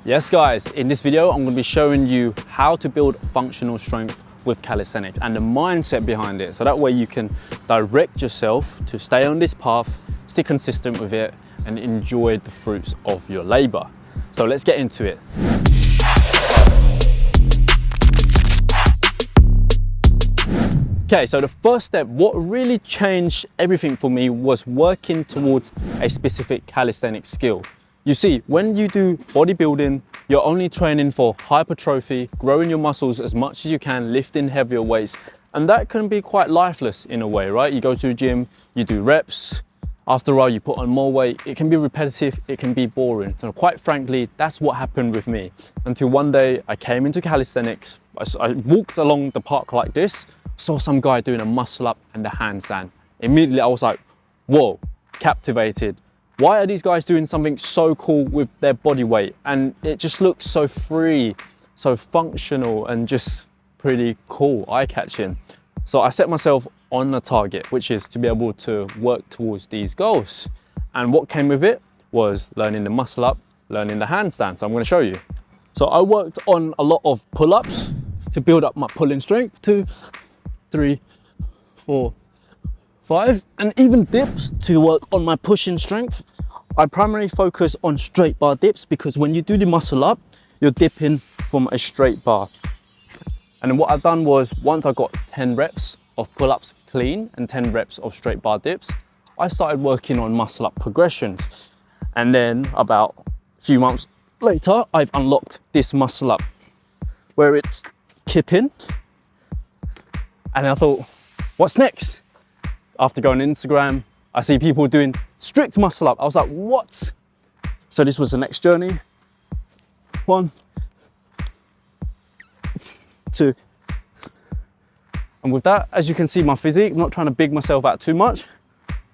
Yes guys, in this video I'm going to be showing you how to build functional strength with calisthenics and the mindset behind it, so that way you can direct yourself to stay on this path, stay consistent with it and enjoy the fruits of your labor. So let's get into it. Okay, so the first step, what really changed everything for me was working towards a specific calisthenics skill. You see, when you do bodybuilding, you're only training for hypertrophy, growing your muscles as much as you can, lifting heavier weights, and that can be quite lifeless in a way, right? You go to the gym, you do reps, after a while you put on more weight, it can be repetitive, it can be boring. So quite frankly, that's what happened with me. Until one day I came into calisthenics, I walked along the park like this, saw some guy doing a muscle up and a handstand. Immediately I was like, whoa, captivated. Why are these guys doing something so cool with their body weight? And it just looks so free, so functional and just pretty cool, eye-catching. So I set myself on a target, which is to be able to work towards these goals. And what came with it was learning the muscle up, learning the handstand. So I'm going to show you. So I worked on a lot of pull-ups to build up my pulling strength, 2, 3, 4, 5, and even dips to work on my pushing strength. I primarily focus on straight bar dips because when you do the muscle up, you're dipping from a straight bar. And then what I've done was, once I got 10 reps of pull-ups clean and 10 reps of straight bar dips, I started working on muscle up progressions. And then about a few months later, I've unlocked this muscle up where it's kipping. And I thought, what's next? After going on Instagram, I see people doing strict muscle up. I was like, what? So this was the next journey. 1, 2. And with that, as you can see my physique, I'm not trying to big myself out too much.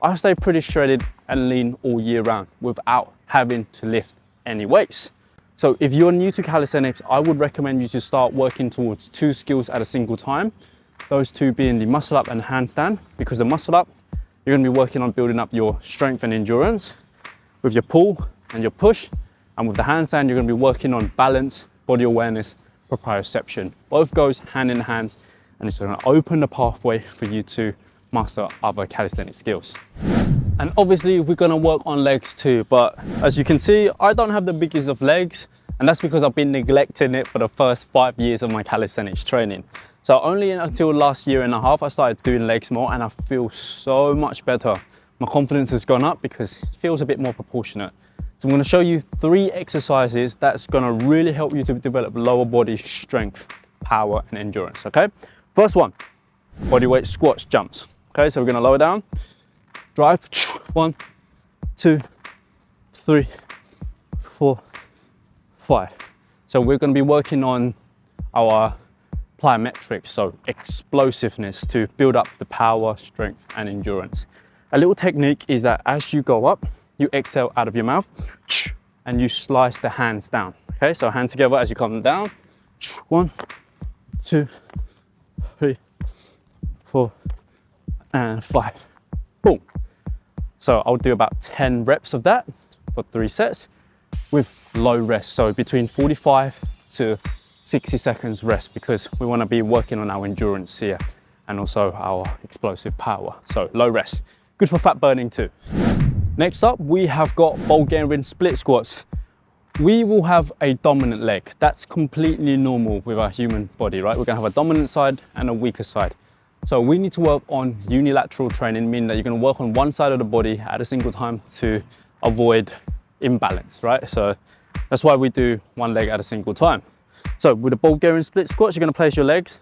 I stay pretty shredded and lean all year round without having to lift any weights. So if you're new to calisthenics, I would recommend you to start working towards 2 skills at a single time. Those 2 being the muscle up and handstand, because the muscle up, you're going to be working on building up your strength and endurance with your pull and your push. And with the handstand, you're going to be working on balance, body awareness, proprioception. Both goes hand in hand, and it's going to open the pathway for you to master other calisthenic skills. And obviously we're going to work on legs too, but as you can see, I don't have the biggest of legs, and that's because I've been neglecting it for the first 5 years of my calisthenics training. So only until last year and a half, I started doing legs more, and I feel so much better. My confidence has gone up because it feels a bit more proportionate. So I'm going to show you 3 exercises that's going to really help you to develop lower body strength, power and endurance, okay? First one, body weight squats, jumps. Okay, so we're going to lower down, drive, 1, 2, 3, 4, 5. So we're going to be working on our plyometrics, so explosiveness, to build up the power, strength and endurance. A little technique is that as you go up, you exhale out of your mouth and you slice the hands down. Okay, so hands together as you come down. 1, 2, 3, 4 and 5. Boom. So I'll do about 10 reps of that for 3 sets with low rest, so between 45 to 60 seconds rest, because we want to be working on our endurance here and also our explosive power. So low rest, good for fat burning too. Next up, we have got Bulgarian split squats. We will have a dominant leg. That's completely normal with our human body, right? We're going to have a dominant side and a weaker side. So we need to work on unilateral training, meaning that you're going to work on one side of the body at a single time to avoid imbalance, right? So that's why we do one leg at a single time. So with the Bulgarian split squats, you're going to place your legs,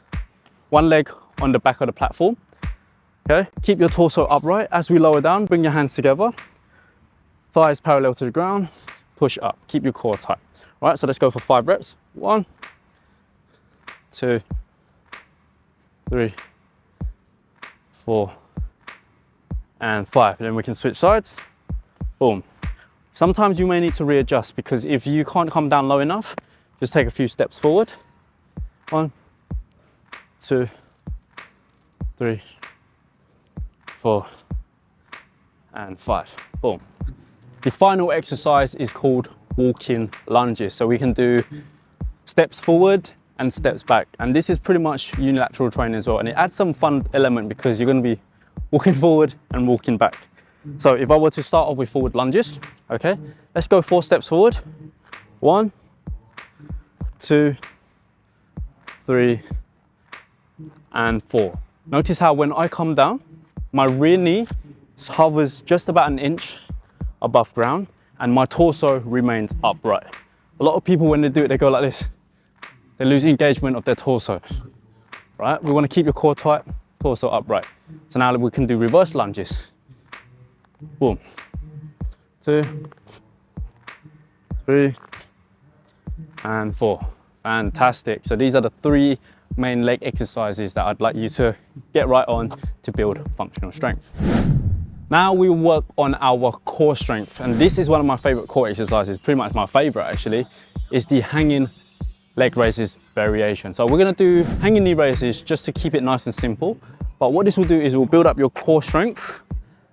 one leg on the back of the platform. Okay, keep your torso upright. As we lower down, bring your hands together, thighs parallel to the ground, push up, keep your core tight. All right, so let's go for 5 reps. 1, 2, 3, 4 and 5. And then we can switch sides. Boom. Sometimes you may need to readjust, because if you can't come down low enough, just take a few steps forward. 1, 2, 3, 4 and 5. Boom. The final exercise is called walking lunges. So we can do steps forward and steps back. And this is pretty much unilateral training as well. And it adds some fun element because you're going to be walking forward and walking back. So if I were to start off with forward lunges, okay, let's go 4 steps forward. 1, 2, 3, and 4. Notice how when I come down, my rear knee hovers just about an inch above ground and my torso remains upright. A lot of people, when they do it, they go like this. They lose engagement of their torso, right? We want to keep your core tight, torso upright. So now we can do reverse lunges. Boom. 2, 3, and 4. Fantastic. So these are the 3 main leg exercises that I'd like you to get right on to build functional strength. Now we work on our core strength, and this is one of my favorite core exercises, pretty much my favorite actually, is the hanging leg raises variation. So we're going to do hanging knee raises just to keep it nice and simple, but what this will do is it will build up your core strength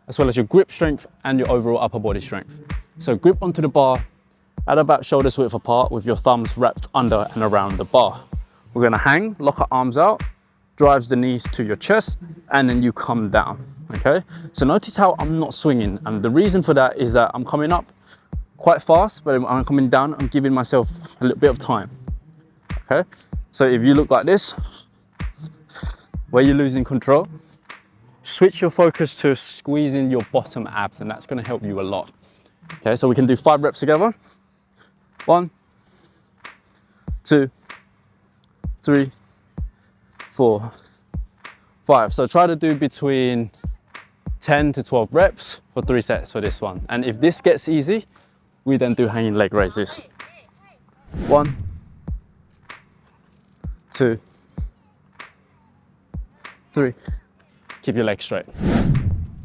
as well as your grip strength and your overall upper body strength. So grip onto the bar at about shoulders width apart with your thumbs wrapped under and around the bar. We're going to hang, lock our arms out, drives the knees to your chest, and then you come down. Okay, so notice how I'm not swinging, and the reason for that is that I'm coming up quite fast, but I'm coming down, I'm giving myself a little bit of time. Okay, so if you look like this, where you're losing control, switch your focus to squeezing your bottom abs, and that's going to help you a lot. Okay, so we can do 5 reps together. 1, 2, 3, 4, 5. So try to do between 10 to 12 reps for 3 sets for this one. And if this gets easy, we then do hanging leg raises. 1, 2, 3. Keep your legs straight.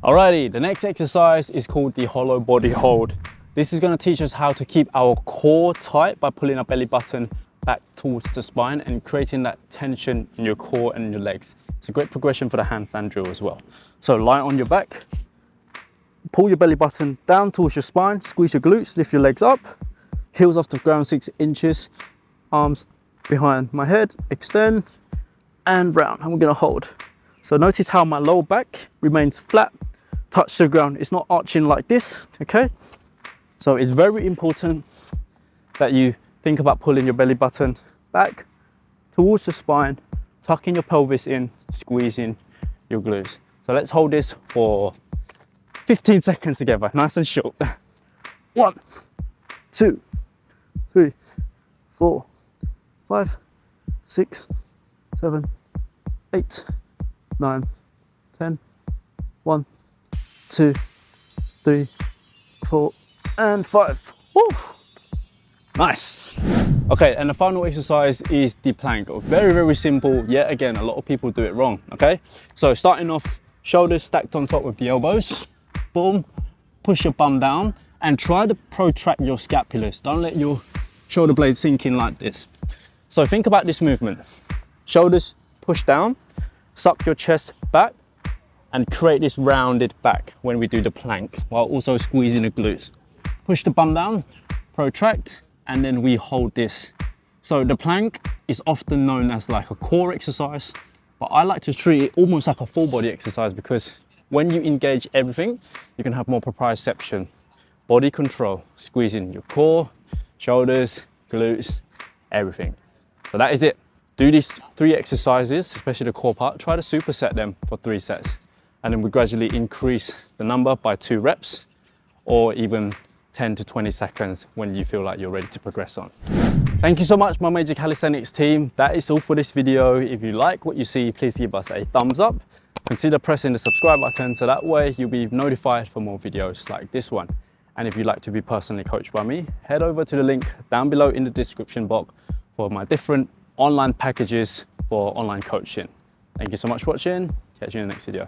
Alrighty, the next exercise is called the hollow body hold. This is going to teach us how to keep our core tight by pulling our belly button back towards the spine and creating that tension in your core and your legs. It's a great progression for the handstand drill as well. So lie on your back, pull your belly button down towards your spine, squeeze your glutes, lift your legs up, heels off the ground 6 inches, arms behind my head, extend and round, and we're going to hold. So notice how my lower back remains flat, touch the ground. It's not arching like this, okay? So it's very important that you think about pulling your belly button back towards the spine, tucking your pelvis in, squeezing your glutes. So let's hold this for 15 seconds together, nice and short. 1, 2, 3, 4, 5, 6, 7, 8, 9, 10, 1, 2, 3, 4, and 5. Woo! Nice. Okay, and the final exercise is the plank. Very, very simple. Yet again, a lot of people do it wrong, okay? So starting off, shoulders stacked on top with the elbows. Boom, push your bum down and try to protract your scapulars. Don't let your shoulder blades sink in like this. So think about this movement. Shoulders push down, suck your chest back and create this rounded back when we do the plank while also squeezing the glutes. Push the bum down, protract, and then we hold this. So the plank is often known as like a core exercise, but I like to treat it almost like a full body exercise because when you engage everything, you can have more proprioception, body control, squeezing your core, shoulders, glutes, everything. So that is it. Do these 3 exercises, especially the core part, try to superset them for 3 sets. And then we gradually increase the number by 2 reps or even 10 to 20 seconds when you feel like you're ready to progress on. Thank you so much, my Major Calisthenics team. That is all for this video. If you like what you see, please give us a thumbs up. Consider pressing the subscribe button so that way you'll be notified for more videos like this one. And if you'd like to be personally coached by me, head over to the link down below in the description box for my different online packages for online coaching. Thank you so much for watching. Catch you in the next video.